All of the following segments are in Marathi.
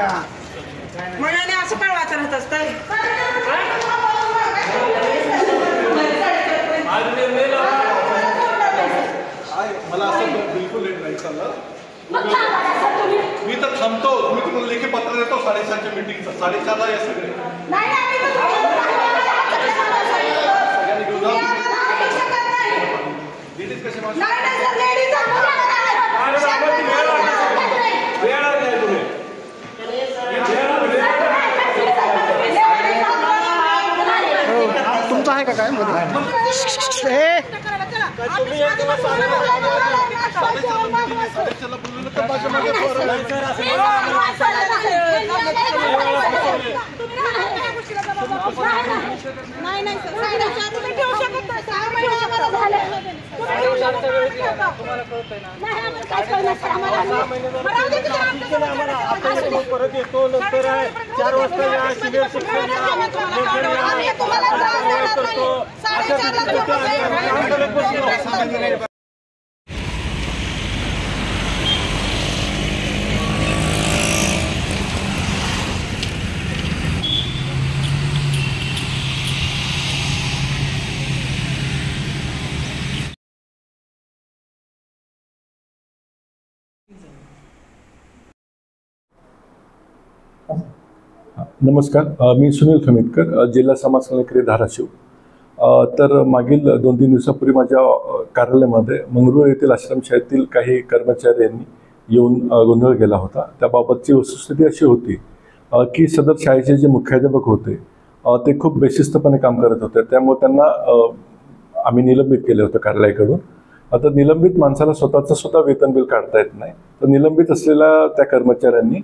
मनाने असं पळवायचं राहत असतं. मला असं बिलकुल लेट नाही चाललं. मी तर थांबतो. मी तुम्हाला लेखी पत्र देतो 7:30च्या मीटिंगचं. 4:30ला या सगळे. लेडीज कसे तुमचं आहे का काय नाही तुम्ही ठेवू शकत परत येतो नंतर 4 वाजता या सिनियर शिक्षण नमस्कार. मी सुनील खमितकर, जिल्हा समाज कल्याण अधिकारी धाराशिव. तर मागील 2-3 दिवसापूर्वी माझ्या कार्यालयामध्ये मंगरुळ येथील आश्रमशाळेतील काही कर्मचारी यांनी येऊन गोंधळ केला होता. त्याबाबतची वस्तुस्थिती अशी होती की सदर शाळेचे जे मुख्याध्यापक होते ते खूप बेशिस्तपणे काम करत होते. त्यामुळे त्यांना आम्ही निलंबित केले होते कार्यालयाकडून. आता निलंबित माणसाला स्वतः वेतन बिल काढता येत नाही. तर निलंबित असलेल्या त्या कर्मचाऱ्यांनी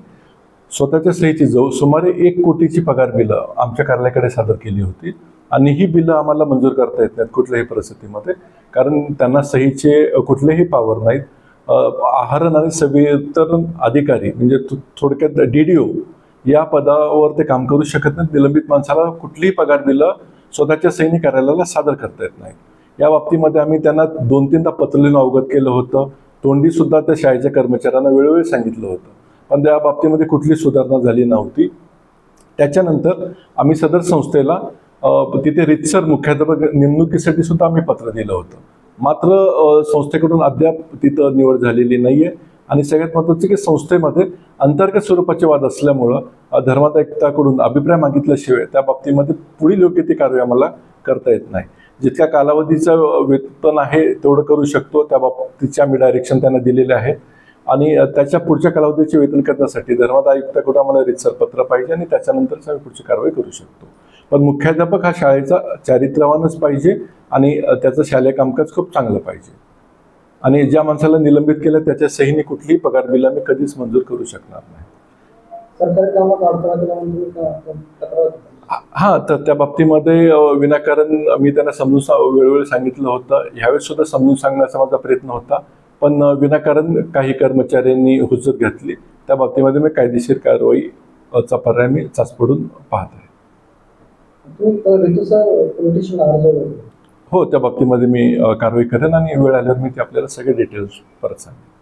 स्वतःच्या सहीची सुमारे 1 कोटीची पगार बिलं आमच्या कार्यालयाकडे सादर केली होती. आणि ही बिलं आम्हाला मंजूर करता येत नाहीत कुठल्याही परिस्थितीमध्ये, कारण त्यांना सहीचे कुठलेही पावर नाहीत. आहरण आणि संवितरण अधिकारी म्हणजे थोडक्यात DDO या पदावर ते काम करू शकत नाहीत. निलंबित माणसाला कुठलीही पगार बिलं स्वतःच्या सहीने कार्यालयाला सादर करता येत नाहीत. या बाबतीमध्ये आम्ही त्यांना 2-3दा पत्र लिहून अवगत केलं होतं. तोंडी सुद्धा त्या शाळेच्या कर्मचाऱ्यांना वेळोवेळी सांगितलं होतं, पण त्या बाबतीमध्ये कुठली सुधारणा झाली नव्हती. त्याच्यानंतर आम्ही सदर संस्थेला तिथे रीतसर मुख्याध्यापक नेमणुकीसाठी सुद्धा आम्ही पत्र दिलं होतं. मात्र संस्थेकडून अद्याप तिथं निवड झालेली नाही आहे. आणि सगळ्यात महत्त्वाचं की संस्थेमध्ये अंतर्गत स्वरूपाचे वाद असल्यामुळं धर्मादायिकताकडून अभिप्राय मागितल्याशिवाय त्या बाबतीमध्ये पुढील योग्य ती कारवाई आम्हाला करता येत नाही. जितक्या कालावधीचं वेतन आहे तेवढं करू शकतो, त्या बाबतीचे आम्ही डायरेक्शन त्यांना दिलेले आहे. आणि त्याच्या पुढच्या कालावधीचे वेतन करण्यासाठी धर्मादाय आयुक्ताकडून आम्हाला रीतसर पत्र पाहिजे आणि त्याच्यानंतरच आम्ही पुढची कारवाई करू शकतो. पण मुख्याध्यापक हा शाळेचा चारित्र्यवानच पाहिजे आणि त्याचं शालेय कामकाज खूप चांगलं पाहिजे. आणि ज्या माणसाला निलंबित केलं त्याच्या सहीने कुठलीही पगार बिल आम्ही कधीच मंजूर करू शकणार नाही. हां, तर त्या बाबतीमध्ये विनाकारण मी त्यांना समजून वेळोवेळी सांगितलं होतं. ह्यावेळेस सुद्धा समजून सांगण्याचा माझा प्रयत्न होता, पण विनाकारण काही कर्मचाऱ्यांनी हुज्जत घातली. त्या बाबतीमध्ये मी कायदेशीर कारवाईचा पर्याय मी चाचपडून पाहत आहे. हो, त्या बाबतीमध्ये मी कारवाई करेन आणि वेळ आल्यावर मी ते आपल्याला सगळे डिटेल्स परत सांगेन.